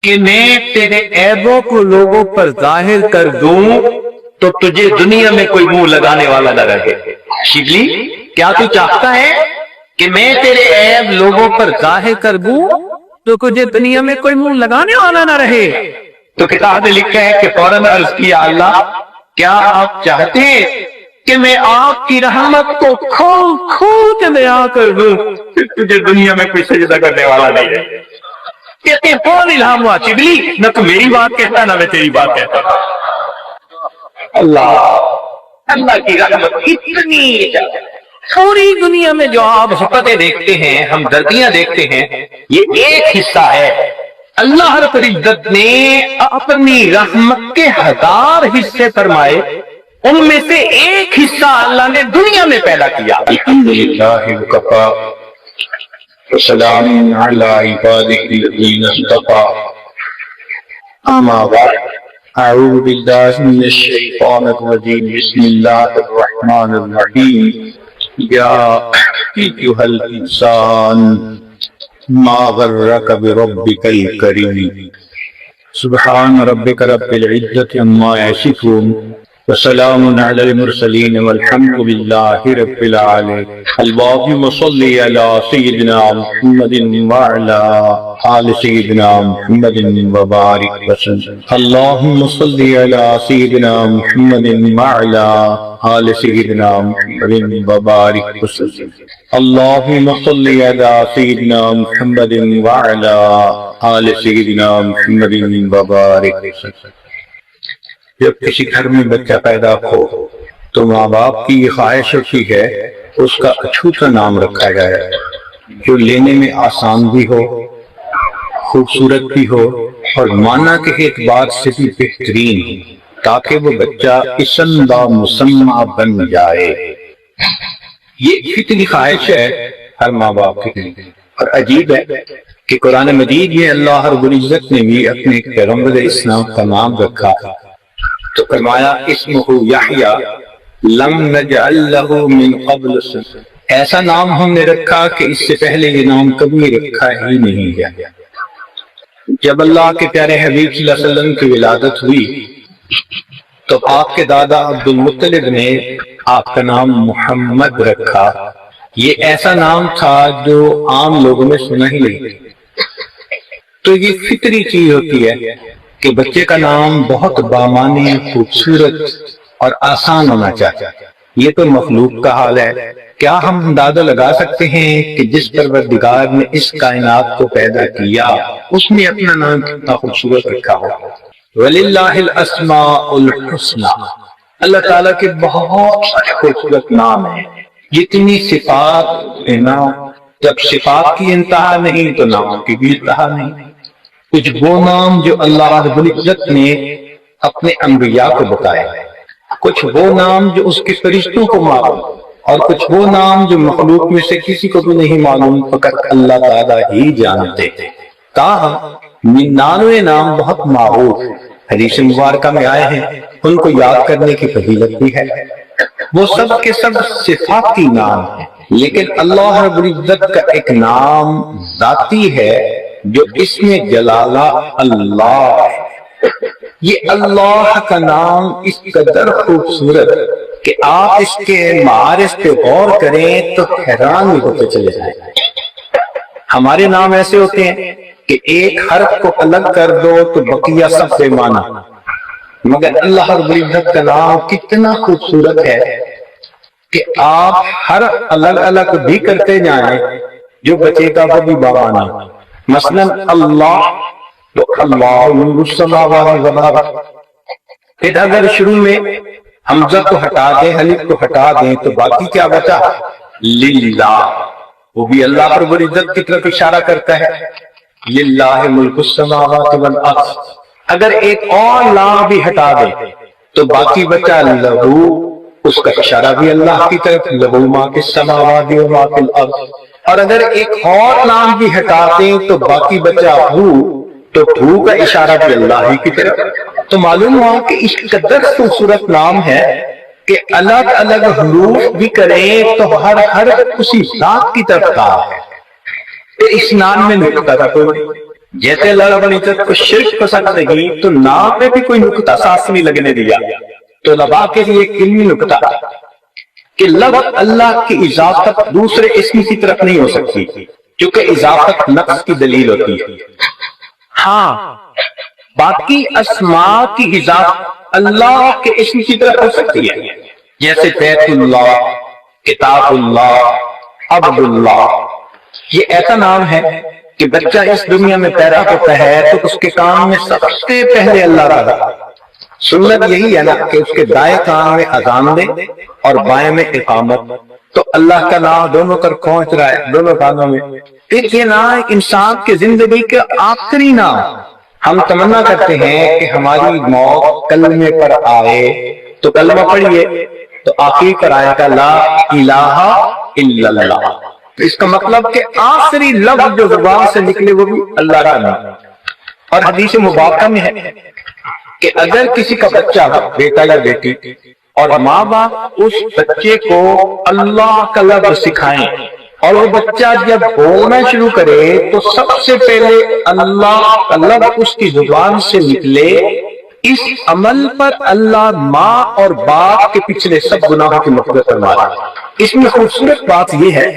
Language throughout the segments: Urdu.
کہ میں تیرے عیبوں کو لوگوں پر ظاہر کر دوں تو تجھے دنیا میں کوئی منہ لگانے والا نہ رہے۔ شبلی، کیا تو چاہتا ہے کہ میں تیرے عیب لوگوں پر ظاہر کر دوں تو تجھے دنیا میں کوئی منہ لگانے والا نہ رہے؟ تو کتاب نے لکھا ہے کہ فوراً عرض کیا، اللہ کیا آپ چاہتے ہیں کہ میں آپ کی رحمت کو کھول کھول کے بیان کر دوں کہ تجھے دنیا میں کوئی سجدہ کرنے والا نہیں ہے؟ کہتے ہیں فوراً الہام ہوا، شبلی نہ تو میری بات کہتا نہ میں تیری بات کہتا۔ اللہ کی رحمت اتنی پوری دنیا میں جو آپ حقیقتیں دیکھتے ہیں، ہمدردیاں دیکھتے ہیں، یہ ایک حصہ ہے۔ اللہ رب العزت نے اپنی رحمت کے 1000 حصے فرمائے، ان میں سے ایک حصہ اللہ نے دنیا میں پیدا کیا۔ الحمدللہ وکفا وسلام علی عبادہ الذین اصطفیٰ، اما بعد، اعوذ باللہ من الشیطان الرجیم، بسم اللہ الرحمن الرحیم، یا ایھا الانسان ما غرک بربک الکریم، سبحان ربک رب العزت عما یصفون، وسلام علی المرسلین والحمد للہ رب العالمین۔ اللہم صل علی سیدنا محمد وعلی آل سیدنا محمد وبارک وسلم۔ اللہم صل علی سیدنا محمد وعلی آل سیدنا محمد وبارک وسلم۔ اللہم صل علی سیدنا محمد وعلی آل سیدنا محمد وبارک وسلم۔ جب کسی گھر میں بچہ پیدا ہو تو ماں باپ کی یہ خواہش ہوتی ہے اس کا اچھوتا نام رکھا جائے جو لینے میں آسان بھی ہو، خوبصورت بھی ہو اور معنی کے اعتبار سے بھی بہترین ہو، تاکہ وہ بچہ اسم با مسمى بن جائے۔ یہ فطری خواہش ہے ہر ماں باپ کی، اور عجیب ہے کہ قرآن مجید میں اللہ رب العزت نے بھی اپنے پیغمبر اسلام کا نام رکھا تو فرمایا اسمہ یحییٰ لم نجعل لہ من قبل سمیا، ایسا نام ہم نے رکھا کہ اس سے پہلے یہ نام کبھی رکھا ہی نہیں گیا۔ جب اللہ کے پیارے حبیب صلی اللہ علیہ وسلم کی ولادت ہوئی تو آپ کے دادا عبد المطلب نے آپ کا نام محمد رکھا۔ یہ ایسا نام تھا جو عام لوگوں میں سنا ہی نہیں۔ تو یہ فطری چیز ہوتی ہے کہ بچے کا نام بہت بامانی، خوبصورت اور آسان ہونا چاہیے۔ یہ تو مخلوق کا حال ہے، کیا ہم اندازہ لگا سکتے ہیں کہ جس پروردگار نے اس کائنات کو پیدا کیا اس نے اپنا نام کتنا خوبصورت رکھا ہو۔ وَلِلَّهِ الْأَسْمَاءُ الْحُسْنَى، اللہ تعالیٰ کے بہت خوبصورت نام ہیں، جتنی صفات ہے نا، جب صفات کی انتہا نہیں تو نام کی بھی انتہا نہیں۔ کچھ وہ نام جو اللہ رب العزت نے اپنے انبیاء کو بتائے، کچھ وہ نام جو اس کے فرشتوں کو معلوم، اور کچھ وہ نام جو مخلوق میں سے کسی کو بھی نہیں معلوم، فقط اللہ تعالیٰ ہی جانتے۔ تاہم 99 نام بہت معروف حدیث مبارکہ میں آئے ہیں، ان کو یاد کرنے کی فضیلت بھی ہے۔ وہ سب کے سب صفاتی نام ہیں، لیکن اللہ رب العزت کا ایک نام ذاتی ہے جو اسم جلالہ اللہ ہے۔ یہ اللہ کا نام اس قدر خوبصورت کہ آپ اس کے معارف پہ غور کریں تو حیران بھی ہوتے چلے جائیں۔ ہمارے نام ایسے ہوتے ہیں کہ ایک حرف کو الگ کر دو تو بقیہ سب بے معنی، مگر اللہ رب العزت کا نام کتنا خوبصورت ہے کہ آپ ہر الگ الگ بھی کرتے جائیں جو بچے کا وہ بھی بامعنی۔ مثلا اللہ تو اللہ نور السماوات والارض، پھر اگر شروع میں حمزہ کو ہٹا دیں، الف کو ہٹا دیں تو باقی کیا بچا؟ للہ، وہ بھی اللہ رب العزت کی طرف اشارہ کرتا ہے۔ للہ ملک السماوات والارض، اگر ایک اور لا بھی ہٹا دیں تو باقی بچا لہو، اس کا اشارہ بھی اللہ کی طرف، لہو ما فی السماوات و ما فی الارض۔ اور اگر ایک اور نام بھی ہٹا دیں تو باقی بچا ہو، تو ہو کا اشارہ بھی اللہ ہی کی طرف۔ تو معلوم ہوا کہ اس قدر خوبصورت نام ہے کہ الگ الگ حروف بھی کریں تو ہر حرف اسی ذات کی طرف کا ہے۔ اس نام میں نقطہ تھا کوئی، جیسے اللہ رب العزت کو شرک پسند نہیں تو نام میں بھی کوئی نقطہ سانس نہیں لگنے دیا، تو لبا کے لیے ایک علمی نقطہ کہ لفظ اللہ کی اضافت دوسرے اسم کی طرف نہیں ہو سکتی، کیونکہ اضافت نقص کی دلیل ہوتی ہے۔ ہاں باقی اسماء کی اضافت اللہ کے اسم کی طرف ہو سکتی ہے، جیسے بیت اللہ، کتاب اللہ، عبد اللہ۔ یہ ایسا نام ہے کہ بچہ اس دنیا میں پیدا ہوتا ہے تو اس کے کان میں سب سے پہلے اللہ رہا۔ سنت یہی ہے نا کہ اس کے دائیں کان میں اذان دے اور بائیں میں اقامت، تو اللہ کا نام دونوں پر پہنچ رہا ہے، دونوں کانوں میں۔ ایک یہ نام انسان کی زندگی کا آخری نام۔ ہم تمنا کرتے ہیں کہ ہماری موت کلمے پر آئے، تو کلمہ پڑھیے تو آخری پر آئے گا لا الہ الا اللہ، تو اس کا مطلب کہ آخری لفظ جو زبان سے نکلے وہ بھی اللہ کا نام۔ اور حدیث مبارکہ میں ہے کہ اگر کسی کا بچہ ہو، بیٹا یا بیٹی، اور ماں باپ اس بچے کو اللہ کا لفظ سکھائیں اور وہ بچہ جب بولنا شروع کرے تو سب سے پہلے اللہ کا لفظ اس کی زبان سے نکلے، اس عمل پر اللہ ماں اور باپ کے پچھلے سب گناہوں کی مغفرت فرمائے۔ اس میں خوبصورت بات یہ ہے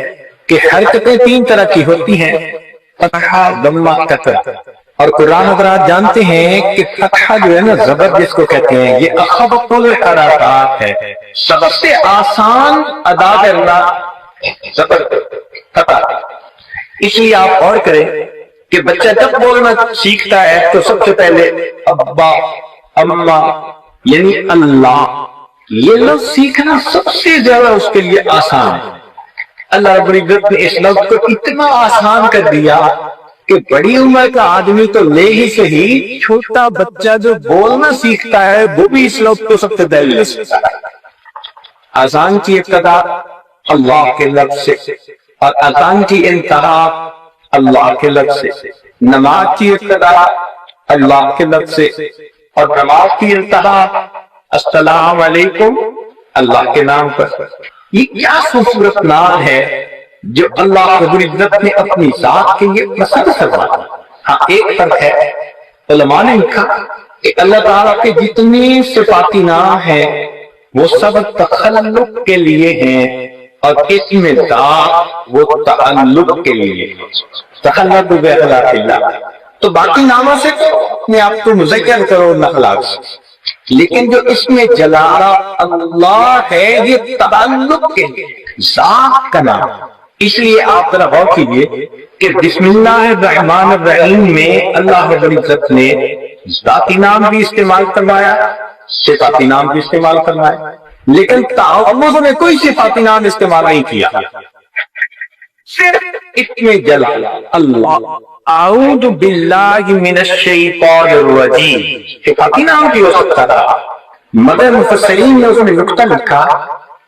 کہ حرکتیں تین طرح کی ہوتی ہیں، فتحہ، ضمہ، کسرہ، اور قرآن حضرات جانتے ہیں کہ فتحہ جو ہے نا زبر جس کو کہتے ہیں، یہ اخبط الحرکات ہے، سب سے آسان ادا کرنا زبر فتح۔ اس لیے آپ غور کریں کہ بچہ جب بولنا سیکھتا ہے تو سب سے پہلے ابا، اما، یعنی اللہ، یہ لفظ سیکھنا سب سے زیادہ اس کے لیے آسان ہے۔ اللہ رب العزت نے اس لفظ کو اتنا آسان کر دیا کہ بڑی عمر کا آدمی تو لے ہی صحیح، چھوٹا بچہ جو بولنا سیکھتا ہے وہ بھی اس لفظ کو سب سے پہلے سیکھتا ہے۔ آسان کی ابتدا اللہ کے لفظ سے اور آسان کی انتہا اللہ کے لفظ سے، نماز کی ابتدا اللہ کے لفظ سے اور نماز کی انتہا السلام علیکم اللہ کے نام پر۔ یہ کیا خوبصورت نام ہے جو اللہ رب العزت نے اپنی ذات کے لیے پسند فرمایا۔ ہاں ایک فرق ہے، علماء نے لکھا کہ اللہ تعالیٰ کے جتنے صفاتی نام ہیں وہ سب تخلق کے لیے ہیں اور اسم ذات وہ تعلق کے لیے، تخلق باخلاق اللہ۔ تو باقی ناموں سے تو اپنے آپ کو مذکر کرو اخلاق سے، لیکن جو اس میں جلالہ اللہ ہے یہ تعلق کے ذات کا نام۔ اس لیے آپ ذرا غور کیجیے کہ بسم اللہ الرحمن الرحیم میں اللہ رب العزت نے ذاتی نام بھی استعمال کروایا، صفاتی نام بھی استعمال کروایا، لیکن تعوذ میں کوئی صفاتی نام استعمال نہیں کیا، صرف اسم جلالہ اللہ۔ اعوذ باللہ من الشیطان الرجیم صفاتی نام بھی ہو سکتا تھا، مگر مفسرین نے اس میں نقطہ لکھا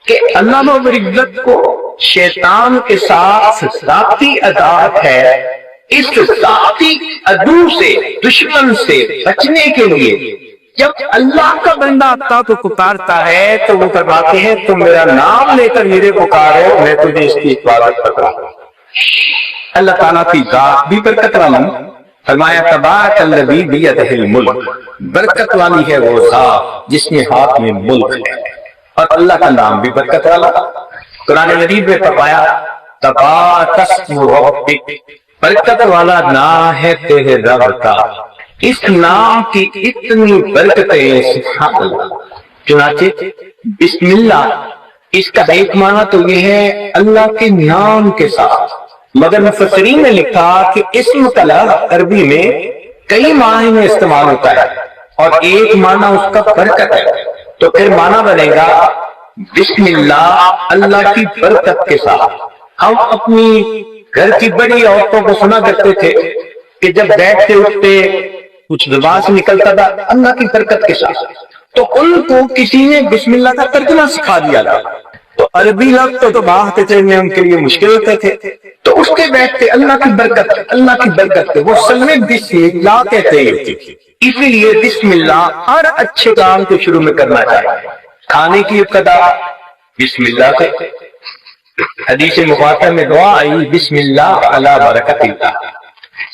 کہ اللہ رب العزت کو شیطان کے ساتھ ذاتی عداوت ہے، اس ذاتی عدو سے، دشمن سے بچنے کے لیے جب اللہ کا بندہ آتا تو پکارتا ہے تو وہ فرماتے ہیں تم میرا نام لے کر میرے پکارو، میں تجھے اس کی عبادت کرتا ہوں۔ اللہ تعالیٰ کی ذات بھی برکت والی، فرمایا تبارک الذی بیدہ الملک، برکت والی ہے وہ ذات جس میں ہاتھ میں ملک ہے، اور اللہ کا نام بھی برکت والا۔ قرآن مجید میں فرمایا تبارک اسم ربک، برکت والا نام ہے تیرے رب کا، اس نام کی اتنی برکتیں سبحان اللہ۔ چنانچہ بسم اللہ اس کا ایک معنی تو یہ ہے اللہ کے نام کے ساتھ، مگر مفسرین نے لکھا کہ اسم کا لفظ عربی میں کئی معنی میں استعمال ہوتا ہے اور ایک معنی اس کا برکت ہے، تو پھر معنی بنے گا بسم اللہ اللہ کی برکت کے ساتھ۔ ہم اپنی گھر کی بڑی عورتوں کو سنا کرتے تھے کہ جب بیٹھتے اٹھتے کچھ زبان سے نکلتا تھا اللہ کی برکت کے ساتھ، تو ان کو کسی نے بسم اللہ کا ترجمہ سکھا دیا تھا، تو عربی لفظ تو باہر چلنے ان کے لیے مشکل ہوتے تھے، تو اس کے بیٹھتے اللہ کی برکت، اللہ کی برکت، وہ سلم بسم اللہ کہتے ہیں۔ اسی لیے بسم اللہ ہر اچھے کام کے شروع میں کرنا چاہیے۔ کھانے کی ابتدا بسم اللہ سے، حدیث مبارکہ میں دعا آئی بسم اللہ علی برکت اللہ،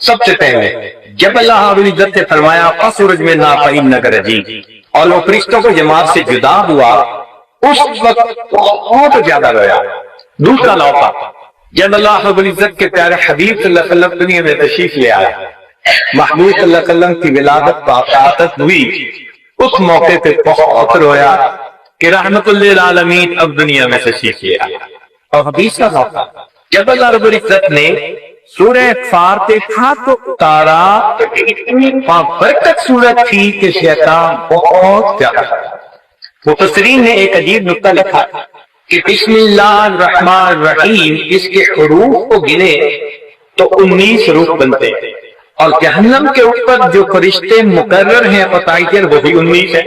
سب سے پہلے جب اللہ رب العزت نے فرمایا فَسُرُجْ مِنْ نَا فَإِنَّكَ رَجِيمٌ، اور وہ فرشتوں کو جماعت سے جدا ہوا، اس وقت بہت زیادہ رویا۔ دوسرا موقع جب اللہ رب العزت کے پیارے حبیب صلی اللہ علیہ وسلم دنیا میں تشریف لے آیا، محبوب صلی اللہ علیہ وسلم کی ولادت باقاعدت ہوئی، اس موقع پہ بہت رویا کہ رحمت للعالمین اب دنیا میں تشریف لے آیا۔ اور حدیث کا موقع جب اللہ رب العزت نے سورہ فاتحہ کو اتارا تو اتنی برکت صورت تھی کہ شیطان بہت زیادہ۔ مفسرین نے ایک عجیب نکتہ لکھا کہ بسم اللہ الرحمن الرحیم اس کے حروف کو گنے تو 19 حروف بنتے ہیں، اور جہنم کے اوپر جو فرشتے مقرر ہیں متعین وہ بھی 19 ہے۔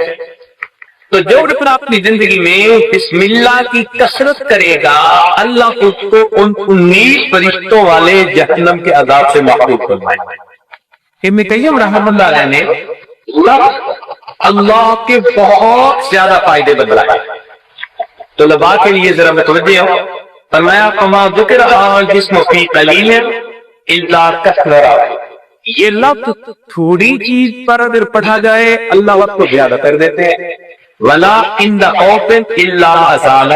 تو جو اپنا اپنی زندگی میں بسم اللہ کی کثرت کرے گا، اللہ اس کو ان 19 فرشتوں والے جہنم کے عذاب سے محفوظ فرمائے گا۔ ابن قیم رحمۃ اللہ علیہ نے اللہ کے بہت زیادہ فائدے بتلائے، طلباء کے لیے ذرا متوجہ ہو۔ فرمایا فما ذکر الجسم فی قلیل الا کثر، یہ لفظ تھوڑی چیز پر اگر پڑھا جائے اللہ وقت کو زیادہ کر دیتے ہیں۔ ولا عند خوف الا ازال،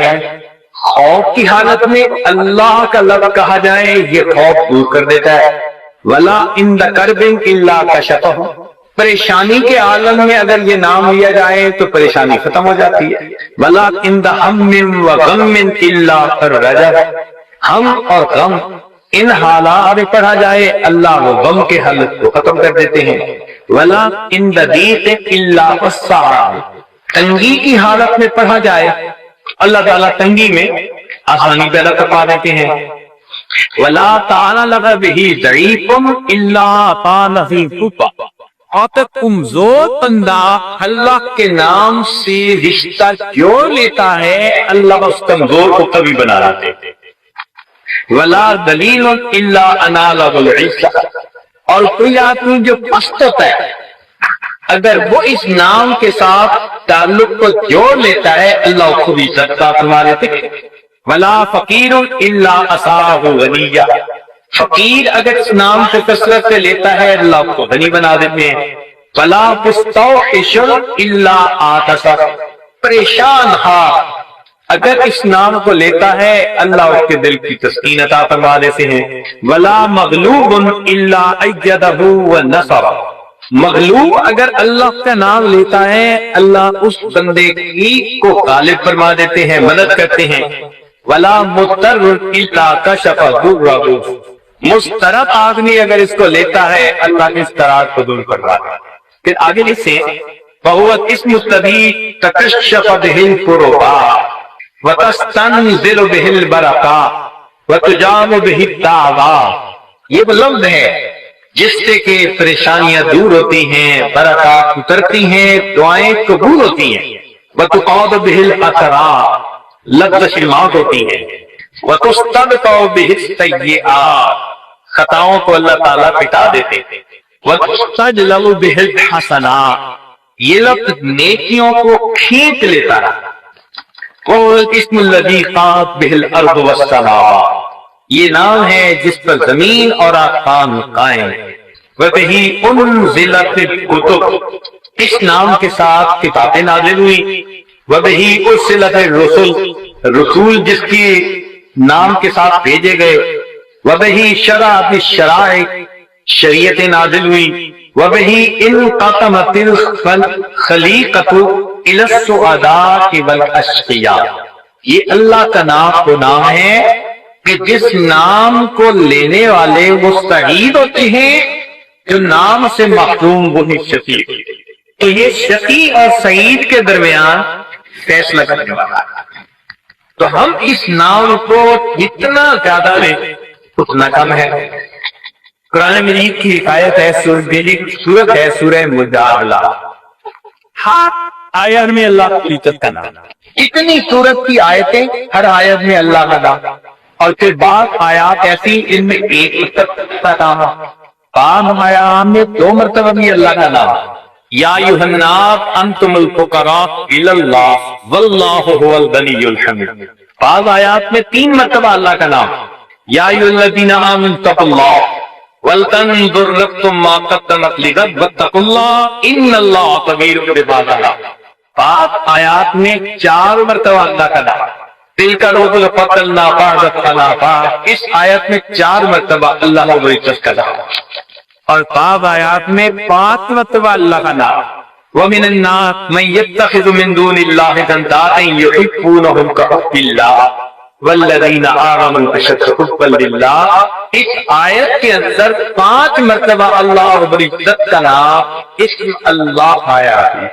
خوف کی حالت میں اللہ کا لفظ کہا جائے یہ خوف دور کر دیتا ہے۔ ولا عند کرب الا کشفہ، پریشانی کے عالم میں اگر یہ نام لیا جائے تو پریشانی ختم ہو جاتی ہے۔ ولا عند ہم و غم الا فرجہ، ہم اور غم ان حالات میں پڑھا جائے اللہ وہ غم کے حالت کو ختم کر دیتے ہیں۔ ولا عند ضیق الا وسع، تنگی کی حالت میں پڑھا جائے اللہ تعالیٰ تنگی میں آسانی پیدا کروا دیتے ہیں۔ ولا تعلق به ضعیف الا طال فی قبہ، اور کمزور بندہ اللہ کے نام سے رشتہ جوڑ لیتا ہے اللہ اس کمزور کو کبھی بنا لاتے ہیں۔ ولا دلیل الا انال العزہ، اور کوئی آدمی جو پست ہے اگر وہ اس نام کے ساتھ تعلق کو جوڑ لیتا ہے اللہ کو بھی عزت فرما دیتے ہیں۔ ولا فقیر الا اصاب غنیہ، فقیر اگر اس نام سے کثرت سے لیتا ہے اللہ کو غنی بنا دیتے ہیں۔ ولا مستوحش الا آتش، پریشان حال اگر اس نام کو لیتا ہے اللہ اس کے دل کی تسکین عطا فرما دیتے ہیں۔ ولا مغلوب الا ایدہ ونصر، مغلوب اگر اللہ کا نام لیتا ہے اللہ اس بندے کی کو غالب فرما دیتے ہیں، مدد کرتے ہیں۔ ولا مضطر الا کشف ضرہ، مضطرب آدمی اگر اس کو لیتا ہے اللہ اس طرح کو دور فرما دیتا ہے۔ پھر آگے لکھیں فهو اسم الذی تکشف به الکربات وتستنزل به البرکات وتجام به الدعوات، یہ وہ لفظ ہے جس سے کہ پریشانیاں دور ہوتی ہیں، برکات اترتی ہیں، دعائیں قبول ہوتی ہیں۔ وَتُقَاضُ بِهِ الْأَثَرَاتُ، لذت شمات ہوتی ہیں۔ وَتُسْتَبْقَوْ بِهِ السَّيِّئَاتُ، خطاؤں کو اللہ تعالیٰ مٹا دیتے ہیں۔ وَتُسْتَجْلَبُ بِهِ الْحَسَنَاتُ، یہ لفظ نیکیوں کو کھینچ لیتا ہے۔ وَالْإِسْمُ الَّذِي قَامَتْ بِهِ الْأَرْضُ وَالسَّمَاوَاتُ، یہ نام ہے جس پر زمین اور آسمان قائم۔ وَبِهِ أُنزِلَتِ الْكُتُبُ، اس نام کے ساتھ کتابیں نازل ہوئی۔ وَبِهِ أُرسِلَتِ الرُّسُلُ، رسول جس کی نام کے ساتھ بھیجے گئے۔ وَبِهِ شَرَعَتِ الشَّرَائِعُ، شریعتیں نازل ہوئی۔ وَبِهِ انقسمت الخلیقۃ إِلَى السُّعَدَاءِ وَالْأَشْقِيَاءِ، یہ اللہ کا نام وہ نام ہے کہ جس نام کو لینے والے وہ سعید ہوتے ہیں، جو نام سے محروم وہی شقی۔ تو یہ شقی اور سعید کے درمیان فیصلہ کرنے والا ہے۔ تو ہم اس نام کو جتنا زیادہ لیں اتنا کم ہے۔ قرآن مجید کی آیت ہے، سورت ہے سورہ مجادلہ، ہر آیت میں اللہ کی عزت کا نام، اتنی سورت کی آیتیں ہر آیت میں اللہ کا نام، اور پھر بعض آیات ایسی ان میں ایک مرتبہ کا نام، بعض آیات میں 2 مرتبہ بھی اللہ کا نام۔ یا ایھا الناس انتم الفقراء الی اللہ واللہ هو الغنی الحمید، بعض آیات میں 3 مرتبہ اللہ کا نام، یا ایھا الذین آمنوا اتقوا اللہ وَلْتَنْظُرْ نَفْسٌ مَّا قَدَّمَتْ لِغَدٍ وَاتَّقُوا اللَّهَ إِنَّ اللَّهَ خَبِيرٌ بِمَا تَعْمَلُونَ۔ پاک آیات میں 4 مرتبہ اللہ کا نام، تِلْكَ الرُّسُلُ فَضَّلْنَا بَعْضَهُمْ عَلَىٰ بَعْضٍ، اس آیت میں 4 مرتبہ اللہ رب العزت کا نام، اور بعض آیات میں 5 مرتبہ اللہ کا نام۔ وَمِنَ النَّاسِ مَن يَتَّخِذُ مِن دُونِ اللَّهِ أَندَادًا يُحِبُّونَهُمْ كَحُبِّ اللَّهِ وَالَّذِينَ آمَنُوا أَشَدُّ حُبًّا لِلَّهِ۔ اس آیت کے اندر 5 مرتبہ اللہ رب العزت کا نام اسم اللہ آیا ہے۔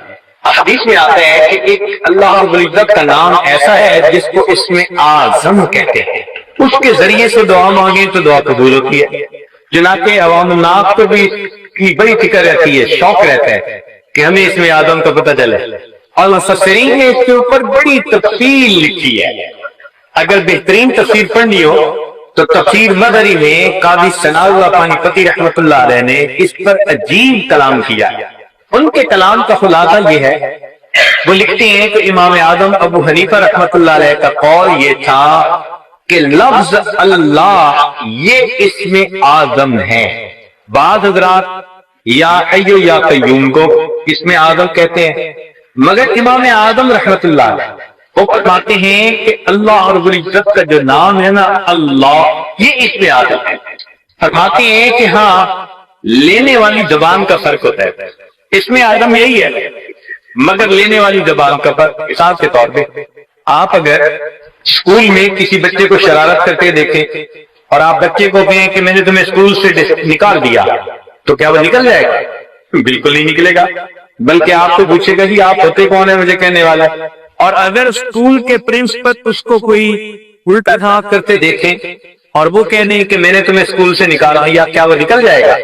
حدیث میں آتا ہے کہ ایک اللہ رب العزت کا نام ایسا ہے جس کو اسم اعظم کہتے ہیں، اس کے ذریعے سے دعا مانگیں تو دعا قبول ہوتی ہے۔ چنانچہ عوام الناس کو بھی کی بڑی فکر رہتی ہے، شوق رہتا ہے کہ ہمیں اسم اعظم کا پتہ چلے، اور مفسرین نے اس کے اوپر بڑی تفصیل لکھی ہے۔ اگر بہترین تفسیر پڑھنی ہو تو تفسیر مدری میں قاضی ثناء اللہ پانی پتی رحمۃ اللہ علیہ نے اس پر عجیب کلام کیا۔ ان کے کلام کا خلاصہ یہ ہے، وہ لکھتے ہیں کہ امام اعظم ابو حنیفہ رحمۃ اللہ علیہ کا قول یہ تھا کہ لفظ اللہ یہ اسم اعظم ہے۔ بعض حضرات یا حی یا قیوم کو اسم اعظم کہتے ہیں، مگر امام اعظم رحمۃ اللہ علیہ وہ فرماتے ہیں کہ اللہ رب العزت کا جو نام ہے نا اللہ، یہ اسم اعظم ہے۔ فرماتے ہیں کہ ہاں لینے والی زبان کا فرق ہوتا ہے، اسم اعظم یہی ہے مگر لینے والی زبان کا فرق۔ مثال کے طور پہ آپ اگر اسکول میں کسی بچے کو شرارت کرتے دیکھیں اور آپ بچے کو کہیں کہ میں نے تمہیں اسکول سے نکال دیا، تو کیا وہ نکل جائے گا؟ بالکل نہیں نکلے گا، بلکہ آپ کو پوچھے گا کہ آپ ہوتے کون ہیں مجھے کہنے والا۔ اور اگر اسکول کے پرنسپل اس کو کوئی الٹا دھاک کرتے دیکھیں اور وہ کہہ دیں کہ میں نے تمہیں اسکول سے نکالا، یا کیا وہ نکل جائے گا؟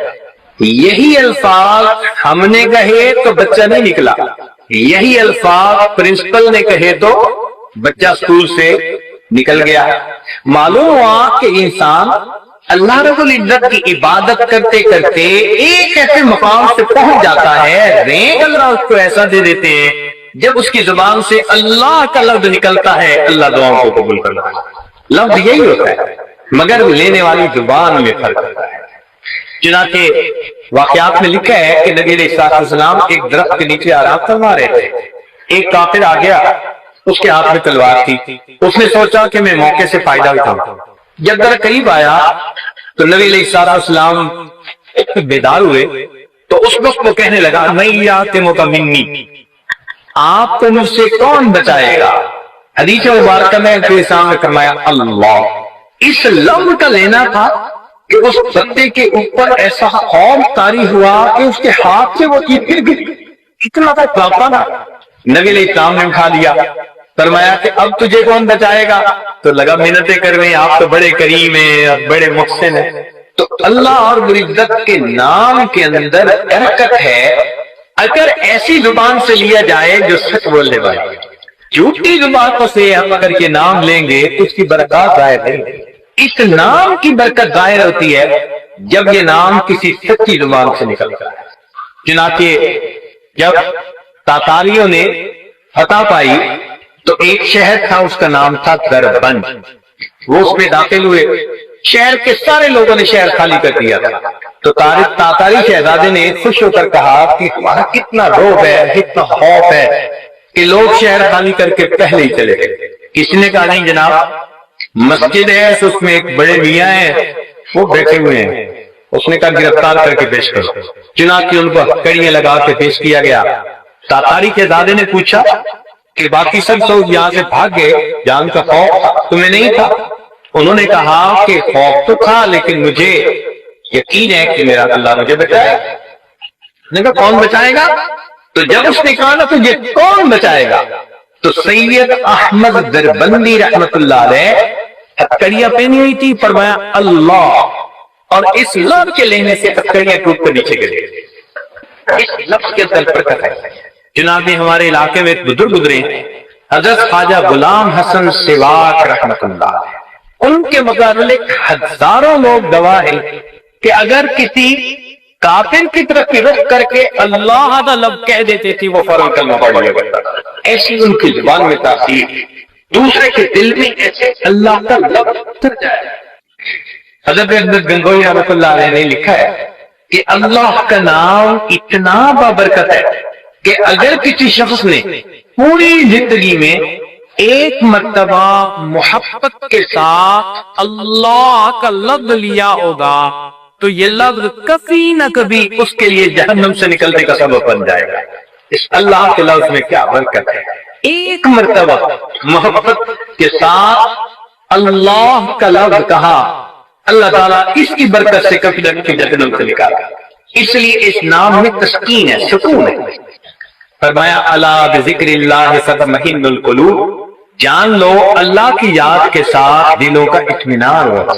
یہی الفاظ ہم نے کہے تو بچہ نہیں نکلا، یہی الفاظ پرنسپل نے کہے تو بچہ اسکول سے نکل گیا۔ معلوم ہوا کہ انسان اللہ رب العزت کی عبادت کرتے کرتے ایک ایسے مقام سے پہنچ جاتا ہے، رینک اللہ اس کو ایسا دے دیتے ہیں جب اس کی زبان سے اللہ کا لفظ نکلتا ہے اللہ دعاؤں کو قبول کرتا ہے۔ لفظ یہی ہوتا ہے مگر لینے والی زبان میں فرق ہوتا ہے۔ چنانچہ واقعات میں لکھا ہے کہ نبی علیہ السلام ایک درخت کے نیچے آرام فرما رہے تھے، ایک کافر آ گیا، اس کے ہاتھ میں تلوار تھی، اس نے سوچا کہ میں موقع سے فائدہ اٹھاؤں۔ جب در قریب آیا تو نبی علیہ السلام بیدار ہوئے تو اس وقت وہ کہنے لگا نہیں آتے منی، آپ کو مجھ سے کون بچائے گا؟ حدیث مبارکہ میں کے سامنے فرمایا اللہ۔ اس لفظ کا لینا تھا کہ اس بندے کے اوپر ایسا خوف طاری ہوا کہ اس کے ہاتھ سے وہ چیز گر گئی، اتنا تھا کافا نا۔ نبی علیہ السلام نے اٹھا لیا، فرمایا کہ اب تجھے کون بچائے گا؟ تو لگا منتیں کرنے، آپ تو بڑے کریم ہیں اور بڑے محسن ہیں۔ تو اللہ اور عزت کے نام کے اندر برکت ہے اگر ایسی زبان سے لیا جائے جو سچ بولنے والی، جھوٹی زبانوں سے ہم اگر یہ نام لیں گے تو اس کی برکات ظاہر نہیں۔ اس نام کی برکت ظاہر ہوتی ہے جب یہ نام کسی سچی زبان سے نکلتا ہے۔ چنانچہ جب تاتاریوں نے فتح پائی تو ایک شہر تھا، اس کا نام تھا دربند، وہ اس میں داخل ہوئے، شہر کے سارے لوگوں نے شہر خالی کر دیا تھا۔ تو تاتاری شہزادے نے خوش ہو کر کہا کہ ہمارا کتنا روب ہے، کتنا خوف ہے کہ لوگ شہر خالی کر کے پہلے ہی چلے گئے۔ کسی نے کہا نہیں جناب، مسجد ہے اس میں ایک بڑے میاں ہیں وہ بیٹھے ہوئے ہیں۔ اس نے کہا گرفتار کر کے پیش کرو۔ چنانچہ ان کو کڑیاں لگا کے پیش کیا گیا۔ تاتاری شہزادے نے پوچھا کہ باقی سب لوگ یہاں سے بھاگ گئے، جان کا خوف تمہیں نہیں تھا؟ انہوں نے کہا کہ خوف تو تھا لیکن مجھے یقین ہے کہ میرا اللہ مجھے بچائے گا۔ نے کہا کون بچائے گا؟ تو جب اس نے کہا نا تجھے کون بچائے گا تو سید احمد دربندی رحمت اللہ علیہ ہتکڑیاں پہنی ہوئی تھی، فرمایا اللہ، اور اس لفظ کے لینے سے ہتکڑیاں ٹوٹ کر نیچے گرے۔ اس لفظ کے اندر برکت ہے۔ جناب ہمارے علاقے میں ایک بزرگ گزرے حضرت خواجہ غلام حسن سواک رحمت اللہ علیہ، ان کے متعلق ہزاروں لوگ گواہ ہیں کہ اگر کسی کافر کی طرف رخ کر کے اللہ کا لفظ کہہ دیتے تھے وہ فوراً کلمہ پڑھ لیا کرتا تھا، ایسی ان کی زبان میں تاثیر، دوسرے کے دل میں ایسے اللہ کا لفظ اتر جائے۔ حضرت گنگوئی رحمۃ اللہ علیہ نے لکھا ہے کہ اللہ کا نام اتنا بابرکت ہے کہ اگر کسی شخص نے پوری زندگی میں ایک مرتبہ محبت کے ساتھ اللہ کا لفظ لیا ہوگا تو یہ لفظ کبھی نہ کبھی اس کے لیے جہنم سے نکلنے کا سبب بن جائے گا۔ اس اللہ کے لفظ میں کیا برکت ہے، ایک مرتبہ محبت کے ساتھ اللہ کا لفظ کہا، اللہ تعالیٰ اس کی برکت سے کبھی نہ کبھی جہنم سے نکالا۔ اس لیے اس نام میں تسکین ہے، سکون ہے۔ فرمایا الا بذکر اللہ تطمئن القلوب، جان لو اللہ کی یاد کے ساتھ دلوں کا اطمینان ہوگا۔